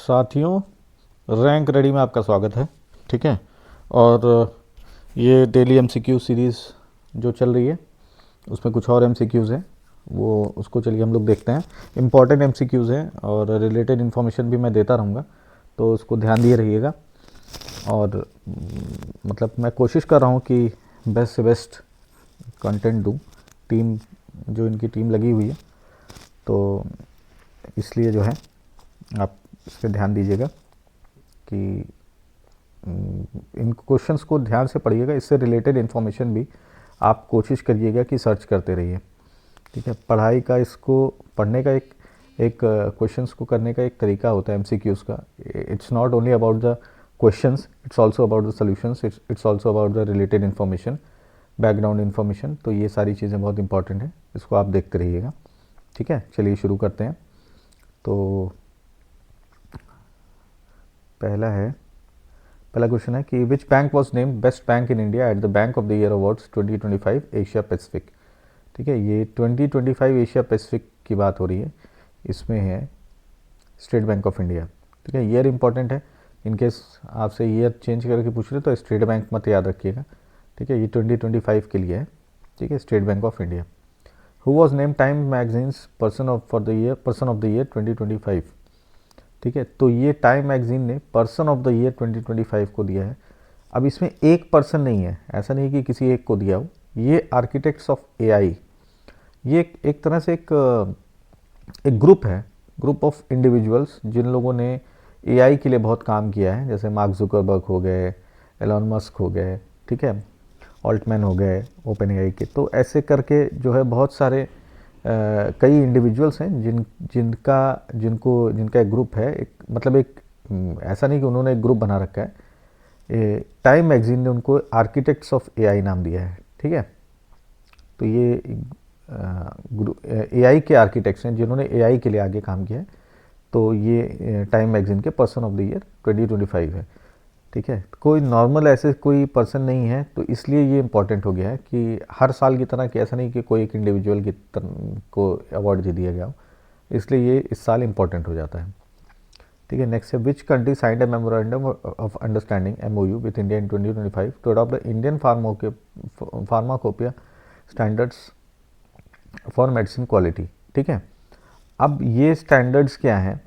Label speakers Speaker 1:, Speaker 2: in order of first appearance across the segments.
Speaker 1: साथियों, rank ready में आपका स्वागत है। ठीक है। और ये डेली एमसीक्यू सीरीज़ जो चल रही है उसमें कुछ और एमसीक्यूज़ हैं, वो उसको चलिए हम लोग देखते हैं। इम्पॉर्टेंट एमसीक्यूज़ हैं और रिलेटेड इन्फॉर्मेशन भी मैं देता रहूँगा, तो उसको ध्यान दिए रहिएगा। और मतलब मैं कोशिश कर रहा हूँ कि बेस्ट से बेस्ट कंटेंट दूँ। टीम जो इनकी टीम लगी हुई है, तो इसलिए जो है आप इस पर ध्यान दीजिएगा कि इन क्वेश्चंस को ध्यान से पढ़िएगा। इससे रिलेटेड इन्फॉर्मेशन भी आप कोशिश करिएगा कि सर्च करते रहिए। ठीक है। पढ़ाई का, इसको पढ़ने का एक क्वेश्चंस को करने का एक तरीका होता है एमसीक्यूज़ का। It's not only about the questions, it's also about the solutions, it's also about the related information, background information. तो ये सारी चीज़ें बहुत इंपॉर्टेंट है, इसको आप देखते रहिएगा। ठीक है, चलिए शुरू करते हैं। तो पहला क्वेश्चन है कि which bank was named best bank in India at the bank of the year awards 2025 Asia Pacific. ठीक है, ये 2025 एशिया पैसिफिक की बात हो रही है। इसमें है स्टेट बैंक ऑफ इंडिया। ठीक है, ईयर इंपॉर्टेंट है। इनकेस आपसे ईयर चेंज करके पूछ रहे तो स्टेट बैंक मत याद रखिएगा। ठीक है, ये 2025 के लिए है। ठीक है, state bank of India. Who was name time magazines person of the year 2025। ठीक है, तो ये टाइम मैगजीन ने पर्सन ऑफ द ईयर 2025 को दिया है। अब इसमें एक पर्सन नहीं है, ऐसा नहीं कि किसी एक को दिया हो। ये आर्किटेक्ट्स ऑफ एआई, ये एक तरह से एक ग्रुप है, ग्रुप ऑफ इंडिविजुअल्स जिन लोगों ने एआई के लिए बहुत काम किया है। जैसे मार्क जुकरबर्ग हो गए, एलॉन मस्क हो गए, ठीक है, ऑल्टमैन हो गए ओपन एआई के। तो ऐसे करके जो है बहुत सारे कई इंडिविजुअल्स हैं जिनका एक ग्रुप है। ऐसा नहीं कि उन्होंने एक ग्रुप बना रखा है। टाइम मैगजीन ने उनको आर्किटेक्ट्स ऑफ एआई नाम दिया है। ठीक है, तो ये एआई के आर्किटेक्ट्स हैं जिन्होंने एआई के लिए आगे काम किया है। तो ये टाइम मैगजीन के पर्सन ऑफ द ईयर 2025 है। ठीक है, कोई नॉर्मल ऐसे कोई पर्सन नहीं है, तो इसलिए ये इम्पॉर्टेंट हो गया है कि हर साल की तरह कि ऐसा नहीं कि कोई एक इंडिविजुअल को अवार्ड दे दिया गया हो, इसलिए ये इस साल इम्पॉर्टेंट हो जाता है। ठीक है, नेक्स्ट है which country signed a memorandum of understanding MOU with India in 2025 to adopt the Indian pharmacopoeia standards for medicine quality. ठीक है, अब ये स्टैंडर्ड्स क्या हैं?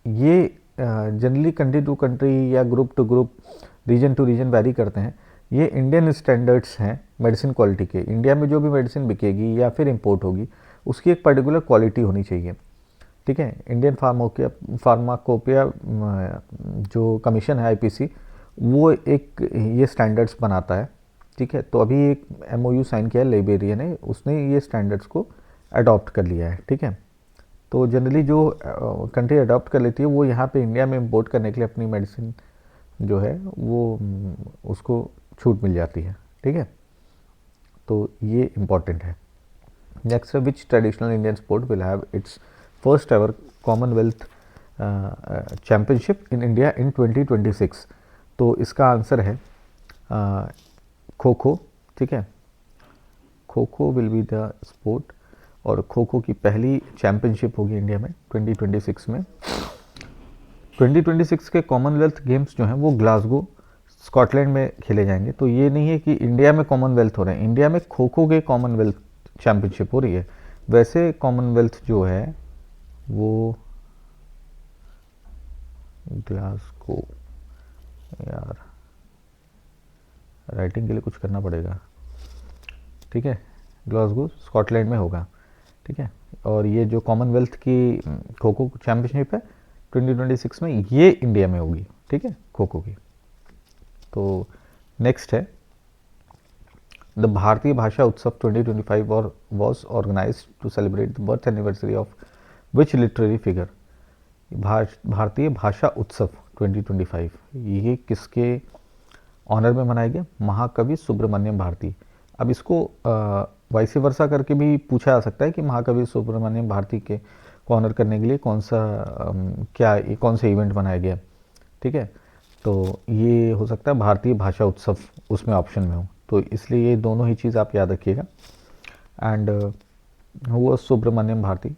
Speaker 1: ये जनरली कंट्री टू कंट्री या group to group, region to region vary करते हैं। ये इंडियन स्टैंडर्ड्स हैं मेडिसिन क्वालिटी के। इंडिया में जो भी मेडिसिन बिकेगी या फिर इंपोर्ट होगी, उसकी एक पर्टिकुलर क्वालिटी होनी चाहिए। ठीक है, इंडियन फार्माकोपिया जो कमीशन है IPC, वो एक ये स्टैंडर्ड्स बनाता है। ठीक है, तो अभी एक MOU साइन किया है लाइबेरिया ने, उसने ये स्टैंडर्ड्स को अडॉप्ट कर लिया है। ठीक है, तो जनरली जो कंट्री अडॉप्ट कर लेती है, वो यहाँ पे इंडिया में इंपोर्ट करने के लिए अपनी मेडिसिन जो है वो उसको छूट मिल जाती है। ठीक है, तो ये इम्पॉर्टेंट है। नेक्स्ट है which traditional Indian sport will have its first ever Commonwealth championship in India in 2026। तो इसका आंसर है खो खो। ठीक है, kho kho will be the sport, और खो खो की पहली चैम्पियनशिप होगी इंडिया में 2026 में। 2026 के कॉमनवेल्थ गेम्स जो हैं वो ग्लासगो स्कॉटलैंड में खेले जाएंगे। तो ये नहीं है कि इंडिया में कॉमनवेल्थ हो रहे हैं, इंडिया में खो खो के कॉमनवेल्थ चैम्पियनशिप हो रही है। वैसे कॉमनवेल्थ जो है वो ग्लासगो, यार राइटिंग के लिए कुछ करना पड़ेगा। ठीक है, ग्लासगो स्कॉटलैंड में होगा। ठीक है, और ये जो कॉमनवेल्थ की खो खो चैम्पियनशिप है 2026 में, ये इंडिया में होगी। ठीक है, खो खो की। तो नेक्स्ट है द भारतीय भाषा उत्सव 2025 और was organised to celebrate the birth anniversary of which literary figure. Bharatiya Bhasha Utsav 2025 ये किसके ऑनर में मनाया गया? महाकवि सुब्रमण्यम भारती। अब इसको वाइस वर्सा करके भी पूछा जा सकता है कि महाकवि सुब्रमण्यम भारती के को ऑनर करने के लिए कौन से इवेंट बनाया गया। ठीक है, तो ये हो सकता है भारतीय भाषा उत्सव उसमें ऑप्शन में हो, तो इसलिए ये दोनों ही चीज़ आप याद रखिएगा। And who was Subramaniam Bharati?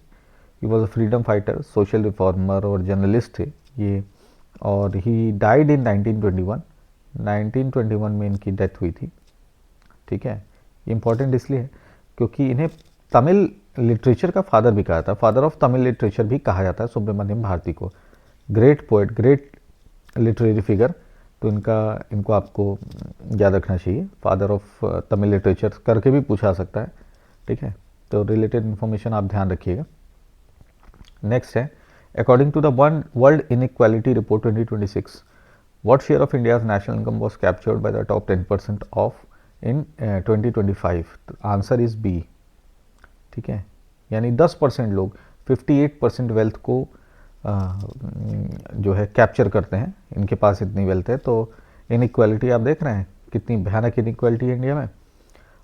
Speaker 1: He was a freedom fighter, social reformer और जर्नलिस्ट थे। ये, और ही डाइड इन 1921 में इनकी डेथ हुई थी। ठीक है, ये इम्पोर्टेंट इसलिए है क्योंकि इन्हें तमिल लिटरेचर का फादर भी कहा था, फादर ऑफ तमिल लिटरेचर भी कहा जाता है सुब्रमण्यम भारती को। Great poet, great literary figure, तो इनको आपको याद रखना चाहिए। फादर ऑफ तमिल लिटरेचर करके भी पूछा सकता है। ठीक है, तो रिलेटेड इन्फॉर्मेशन आप ध्यान रखिएगा। नेक्स्ट है, according to the world inequality report 2026, what share of India's national income was captured by the top 10% of in 2025? Answer is B. ठीक है, यानी 10% लोग 58% वेल्थ को जो है कैप्चर करते हैं, इनके पास इतनी वेल्थ है। तो इनइक्वालिटी आप देख रहे हैं कितनी भयानक इनइक्वालिटी है इंडिया में।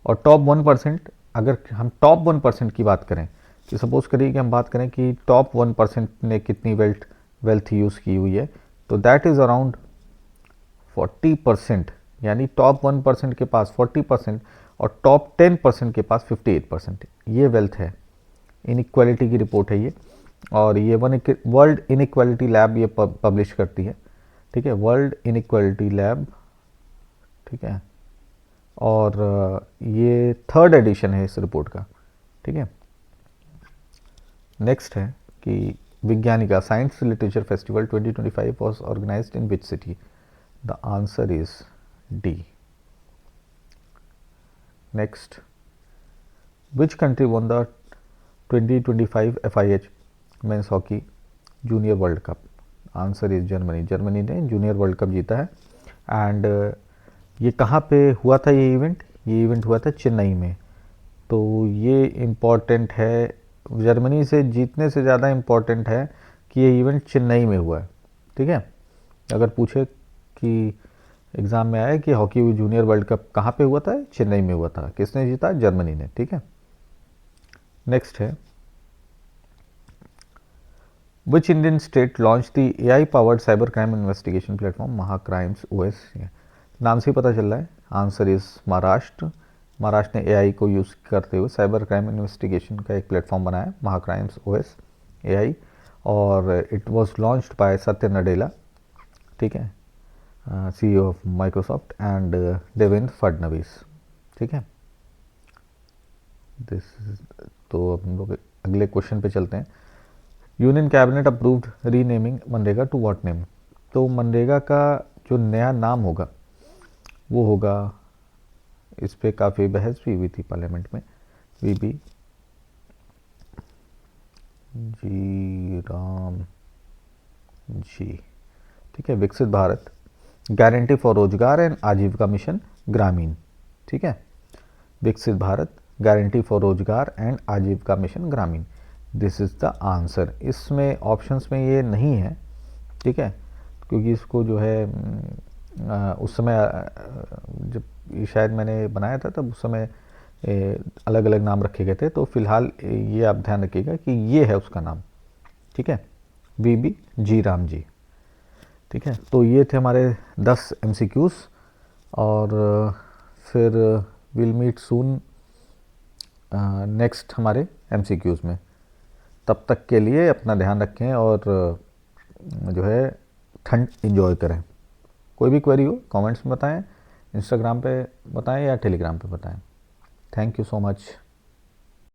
Speaker 1: और टॉप 1%, अगर हम टॉप 1% की बात करें कि सपोज करिए कि हम बात करें कि टॉप 1% ने कितनी वेल्थ यूज़ की हुई है, तो दैट इज़ अराउंड 40%, यानी टॉप 1% के पास 40% और टॉप 10% के पास 58%। ये वेल्थ है, इनइक्वालिटी की रिपोर्ट है ये, और ये वर्ल्ड इनइक्वालिटी लैब ये पब्लिश करती है। ठीक है, वर्ल्ड इनइक्वालिटी लैब। ठीक है, और ये 3rd एडिशन है इस रिपोर्ट का। ठीक है, नेक्स्ट है कि Vigyanika science literature festival 2025 was organised in which city? The answer is D. Next, which country won the 2025 FIH Men's Hockey Junior World Cup? Answer is Germany. Germany ने junior world cup जीता है। And ये कहाँ पे हुआ था ये event? ये इवेंट हुआ था चेन्नई में। तो ये इम्पॉर्टेंट है, जर्मनी से जीतने से ज़्यादा इम्पॉर्टेंट है कि ये इवेंट चेन्नई में हुआ है। ठीक है, अगर पूछे कि एग्ज़ाम में आया कि हॉकी जूनियर वर्ल्ड कप कहाँ पे हुआ था? चेन्नई में हुआ था। किसने जीता? जर्मनी ने। ठीक है, नेक्स्ट है, which Indian state launch the AI powered cyber crime investigation platform MahaCrimes OS? नाम से ही पता चल रहा है, आंसर इज महाराष्ट्र। महाराष्ट्र ने AI को यूज़ करते हुए साइबर क्राइम इन्वेस्टिगेशन का एक प्लेटफॉर्म बनाया, महाक्राइम्स OS AI, और इट वॉज लॉन्च्ड बाय सत्य नडेला। ठीक है, CEO of Microsoft and Devendra Fadnavis. ठीक है, तो अब हम लोग अगले क्वेश्चन पे चलते हैं। यूनियन कैबिनेट अप्रूव्ड रीनेमिंग मनरेगा टू व्हाट नेम? तो मनरेगा का जो नया नाम होगा वो होगा, इस पे काफ़ी बहस भी हुई थी पार्लियामेंट में, VB जी राम जी। ठीक है, विकसित भारत गारंटी फॉर रोजगार एंड आजीविका मिशन ग्रामीण। ठीक है, विकसित भारत गारंटी फॉर रोजगार एंड आजीविका मिशन ग्रामीण, दिस इज़ द आंसर। इसमें ऑप्शंस में ये नहीं है। ठीक है, क्योंकि इसको जो है उस समय जब ये शायद मैंने बनाया था तब उस समय अलग अलग नाम रखे गए थे। तो फिलहाल ये आप ध्यान रखिएगा कि ये है उसका नाम। ठीक है, VB जी राम जी। ठीक है, तो ये थे हमारे 10 MCQs, और फिर विल मीट सून नेक्स्ट हमारे MCQs में। तब तक के लिए अपना ध्यान रखें और जो है ठंड एंजॉय करें। कोई भी क्वेरी हो कमेंट्स में बताएं, इंस्टाग्राम पे बताएं या टेलीग्राम पे बताएं। Thank you so much.